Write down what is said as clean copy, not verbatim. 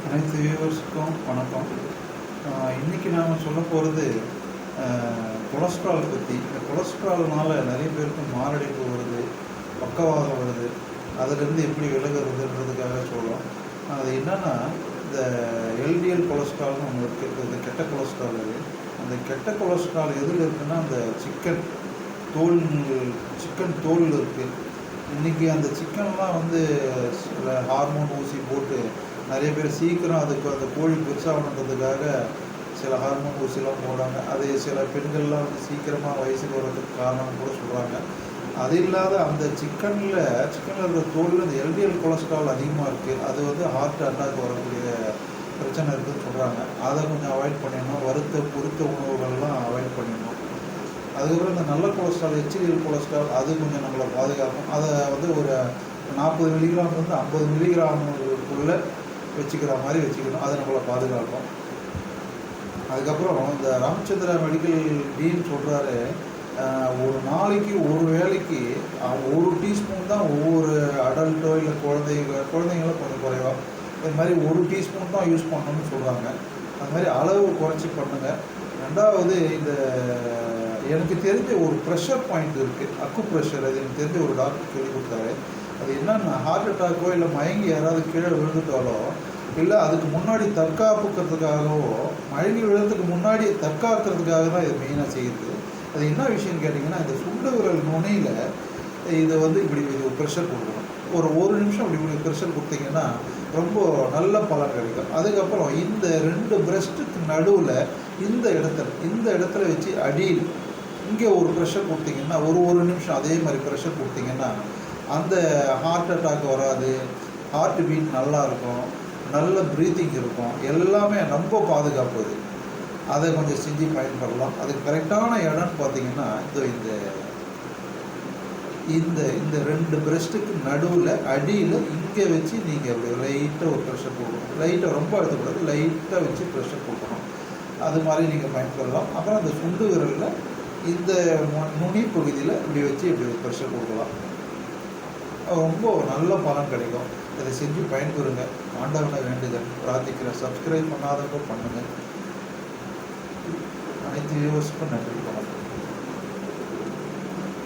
அனைத்து வியூவர்ஸுக்கும் வணக்கம். இன்றைக்கி நாம் சொல்ல போகிறது கொலஸ்ட்ரால் பற்றி. இந்த கொலஸ்ட்ரால்னால் நிறைய பேருக்கு மாரடைப்பு வருது, பக்கவாதம் வருது. அதிலிருந்து எப்படி விலகுறதுன்றதுக்காக சொல்கிறோம். அது என்னென்னா, இந்த எல்டிஎல் கொலஸ்ட்ரால்னு ஒன்று இருக்குது. இந்த கெட்ட கொலஸ்ட்ரால். அந்த கெட்ட கொலஸ்ட்ரால் எதில் இருக்குன்னா, அந்த சிக்கன் தோல் இருக்குது. இன்றைக்கி அந்த சிக்கன்லாம் சில ஹார்மோன் ஊசி போட்டு நிறைய பேர் சீக்கிரம் அதுக்கு அந்த கோழி பெருசாகணுன்றதுக்காக சில ஹார்மோன் ஊசிலாம் போடுறாங்க. அது சில பெண்கள்லாம் சீக்கிரமாக வயசுக்கு வர்றதுக்கு காரணம் கூட சொல்கிறாங்க. அது இல்லாத அந்த சிக்கனில் இருக்கிற தோலில் அந்த எல்டிஎல் கொலஸ்ட்ரால் அதிகமாக இருக்குது. அது ஹார்ட் அட்டாக் வரக்கூடிய பிரச்சனை இருக்குதுன்னு சொல்கிறாங்க. அதை கொஞ்சம் அவாய்ட் பண்ணிடணும். பொரித்த உணவுகள்லாம் அவாய்ட் பண்ணிடணும். அதுக்கப்புறம் இந்த நல்ல கொலஸ்ட்ரால், ஹெச்டிஎல் கொலஸ்ட்ரால், அது கொஞ்சம் நம்மளை பாதுகாக்கும். அதை ஒரு 40 மில்லிகிராம்லேருந்து 50 மில்லிகிராமுக்குள்ளே வச்சுக்கிற மாதிரி வச்சுக்கணும். அது நம்மளை பாதுகாக்கும். அதுக்கப்புறம் இந்த ராமச்சந்திரா மெடிக்கல் டீன் சொல்கிறாரு, ஒரு நாளைக்கு ஒரு வேளைக்கு 1 டீஸ்பூன் தான் ஒவ்வொரு அடல்ட்டோ இல்லை குழந்தைங்களும் கொஞ்சம் குறைவாக இது மாதிரி 1 டீஸ்பூன் தான் யூஸ் பண்ணணும்னு சொல்கிறாங்க. அது மாதிரி அளவு குறைச்சி பண்ணுங்கள். ரெண்டாவது, எனக்கு தெரிஞ்ச ஒரு ப்ரெஷர் பாயிண்ட் இருக்குது, அக்கு ப்ரெஷர். அது எனக்கு தெரிஞ்ச ஒரு டாக்டர் சொல்லி கொடுத்தாரு. அது என்னென்னா, ஹார்ட் அட்டாக்கோ இல்லை மயங்கி யாராவது கீழே விழுந்துட்டாலோ, இல்லை அதுக்கு முன்னாடி தற்காப்புக்கிறதுக்காகவோ, மயங்கி விழுறதுக்கு முன்னாடி தற்காக்கிறதுக்காக தான் இது மெயினாக செய்யுது. அது என்ன விஷயம்னு கேட்டிங்கன்னா, இந்த சுண்டு விரல் நுனியில் இதை இப்படி இது ப்ரெஷர் கொடுக்கணும். ஒரு நிமிஷம் இப்படி ப்ரெஷர் கொடுத்தீங்கன்னா ரொம்ப நல்ல பலன் கிடைக்கும். அதுக்கப்புறம் இந்த 2 பிரஸ்ட்டுக்கு நடுவில் இந்த இடத்துல வச்சு அடியில் இங்கே ஒரு ப்ரெஷர் கொடுத்தீங்கன்னா ஒரு நிமிஷம் அதே மாதிரி ப்ரெஷர் கொடுத்தீங்கன்னா அந்த ஹார்ட் அட்டாக் வராது. ஹார்ட் பீட் நல்லா இருக்கும், நல்ல ப்ரீத்திங் இருக்கும், எல்லாமே ரொம்ப பாதுகாப்புது. அதை கொஞ்சம் செஞ்சு பயன்படலாம். அதுக்கு கரெக்டான இடம்னு பார்த்தீங்கன்னா இந்த 2 பிரஸ்ட்டுக்கு நடுவில் அடியில் இங்கே வச்சு நீங்கள் அப்படி லைட்டாக ஒரு ப்ரெஷர் கொடுக்கணும். லைட்டாக ரொம்ப அழுத்தக்கூடாது, லைட்டாக வச்சு ப்ரெஷர் கொடுக்கணும். அது மாதிரி நீங்கள் பயன்படலாம். அப்புறம் அந்த சுண்டு விரலில் இந்த நுனி பகுதியில் இப்படி வச்சு இப்படி ப்ரெஷர் கொடுக்கலாம். ரொம்ப நல்ல பலன் கிடைக்கும். இதை செஞ்சு பயன்பெறுங்க. ஆண்டவனை வேண்டுதல் பிரார்த்திக்கிறேன். சப்ஸ்கிரைப் பண்ணாதவங்க பண்ணுங்கள். அனைத்து வியூவர்ஸுக்கும் நன்றி.